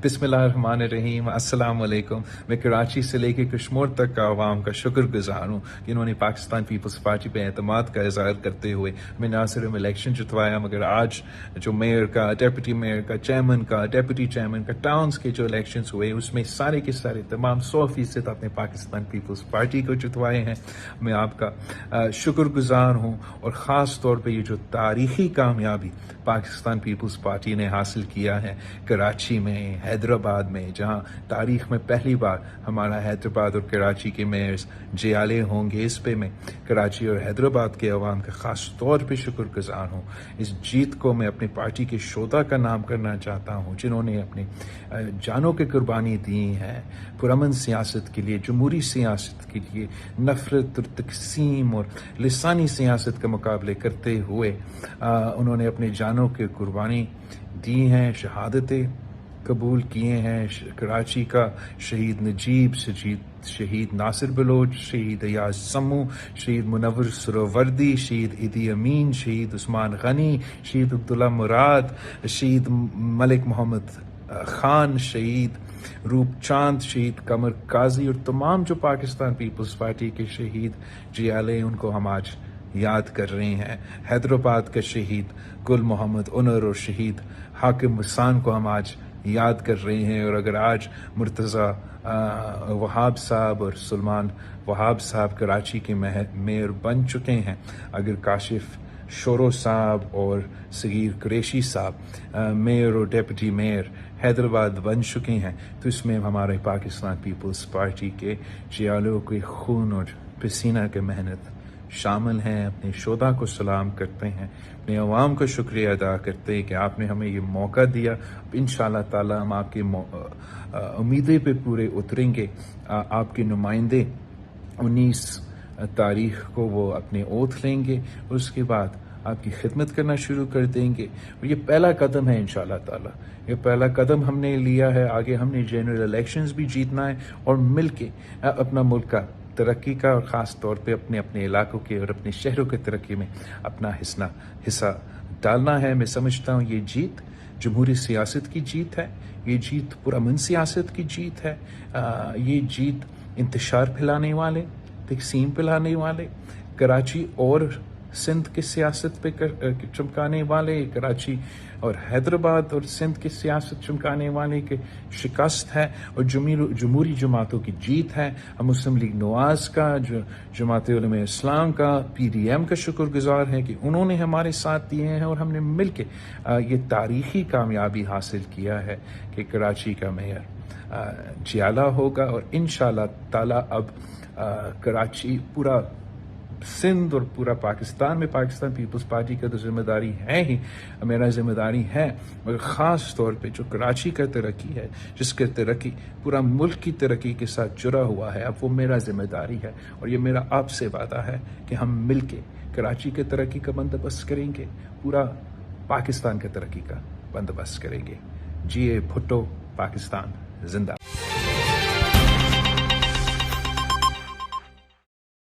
بسم اللہ الرحمن الرحیم، السلام علیکم۔ میں کراچی سے لے کے کشمیر تک کا عوام کا شکر گزار ہوں کہ انہوں نے پاکستان پیپلز پارٹی پہ اعتماد کا اظہار کرتے ہوئے ہمیں نہ صرف الیکشن جتوایا، مگر آج جو میئر کا، ڈپٹی میئر کا، چیئرمین کا، ڈپٹی چیئرمین کا، ٹاؤنز کے جو الیکشنز ہوئے اس میں سارے کے سارے تمام 100% آپ نے پاکستان پیپلز پارٹی کو جتوائے ہیں۔ میں آپ کا شکر گزار ہوں، اور خاص طور پہ یہ جو تاریخی کامیابی پاکستان پیپلز پارٹی نے حاصل کیا ہے کراچی میں، حیدرآباد میں، جہاں تاریخ میں پہلی بار ہمارا حیدرآباد اور کراچی کے میئرز جیالے ہوں گے، اس پہ میں کراچی اور حیدرآباد کے عوام کا خاص طور پہ شکر گزار ہوں۔ اس جیت کو میں اپنی پارٹی کے شعبہ کا نام کرنا چاہتا ہوں، جنہوں نے اپنی جانوں کی قربانی دی ہے پرامن سیاست کے لیے، جمہوری سیاست کے لیے، نفرت اور تقسیم اور لسانی سیاست کا مقابلے کرتے ہوئے انہوں نے اپنی جانوں کی قربانی دی ہیں، شہادتیں قبول کیے ہیں۔ کراچی کا شہید نجیب، شہید ناصر بلوچ، شہید ایاز سمو، شہید منور سروردی، شہید ایدی امین، شہید عثمان غنی، شہید عبداللہ مراد، شہید ملک محمد خان، شہید روپ چاند، شہید قمر قاضی، اور تمام جو پاکستان پیپلز پارٹی کے شہید جیالے، ان کو ہم آج یاد کر رہے ہیں۔ حیدرآباد کا شہید گل محمد انور اور شہید حاکم حسان کو ہم آج یاد کر رہے ہیں۔ اور اگر آج مرتضیٰ وہاب صاحب اور سلمان وہاب صاحب کراچی کے میئر بن چکے ہیں، اگر کاشف شورو صاحب اور صغیر قریشی صاحب میئر اور ڈپٹی میئر حیدرآباد بن چکے ہیں، تو اس میں ہمارے پاکستان پیپلز پارٹی کے جیالوں کے خون اور پسینہ کے محنت شامل ہیں۔ اپنے شہداء کو سلام کرتے ہیں، اپنے عوام کا شکریہ ادا کرتے ہیں کہ آپ نے ہمیں یہ موقع دیا۔ انشاءاللہ تعالی ہم آپ کی امیدیں پہ پورے اتریں گے۔ آپ کے نمائندے 19 تاریخ کو وہ اپنے اوتھ لیں گے، اور اس کے بعد آپ کی خدمت کرنا شروع کر دیں گے۔ اور یہ پہلا قدم ہے انشاءاللہ تعالی، یہ پہلا قدم ہم نے لیا ہے۔ آگے ہم نے جنرل الیکشنز بھی جیتنا ہے، اور مل کے اپنا ملک کا ترقی کا، اور خاص طور پہ اپنے علاقوں کے اور اپنے شہروں کے ترقی میں اپنا حصہ ڈالنا ہے۔ میں سمجھتا ہوں یہ جیت جمہوری سیاست کی جیت ہے، یہ جیت پرامن سیاست کی جیت ہے، یہ جیت انتشار پھیلانے والے، تقسیم پھیلانے والے، کراچی اور سندھ کی سیاست پہ چمکانے والے، کراچی اور حیدرآباد اور سندھ کی سیاست چمکانے والے کے شکست ہے، اور جمہوری جماعتوں کی جیت ہے۔ ہم مسلم لیگ نواز کا، جو جماعت علماء اسلام کا، PDM کا شکر گزار ہیں کہ انہوں نے ہمارے ساتھ دیے ہیں، اور ہم نے مل کے یہ تاریخی کامیابی حاصل کیا ہے کہ کراچی کا میئر جیالہ ہوگا۔ اور انشاءاللہ تعالی اب کراچی، پورا سندھ اور پورا پاکستان میں پاکستان پیپلز پارٹی کا تو ذمہ داری ہے ہی، میرا ذمہ داری ہے، مگر خاص طور پہ جو کراچی کا ترقی ہے، جس کے ترقی پورا ملک کی ترقی کے ساتھ جڑا ہوا ہے، اب وہ میرا ذمہ داری ہے، اور یہ میرا آپ سے وعدہ ہے کہ ہم مل کے کراچی کے ترقی کا بندوبست کریں گے، پورا پاکستان کے ترقی کا بندوبست کریں گے۔ جی اے بھٹو، پاکستان زندہ۔